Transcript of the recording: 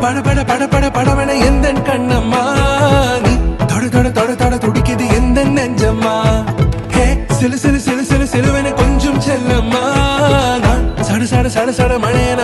பட பட பட பட படவன எந்த கண்ணம்மா நீ தொட தொட தொட தொட துடிக்குது எந்த நெஞ்சம்மா ஹே சிலு சிலு சிலு சிலு சிலுவன கொஞ்சம் செல்லம்மா நான் சட சட சட சட மழையன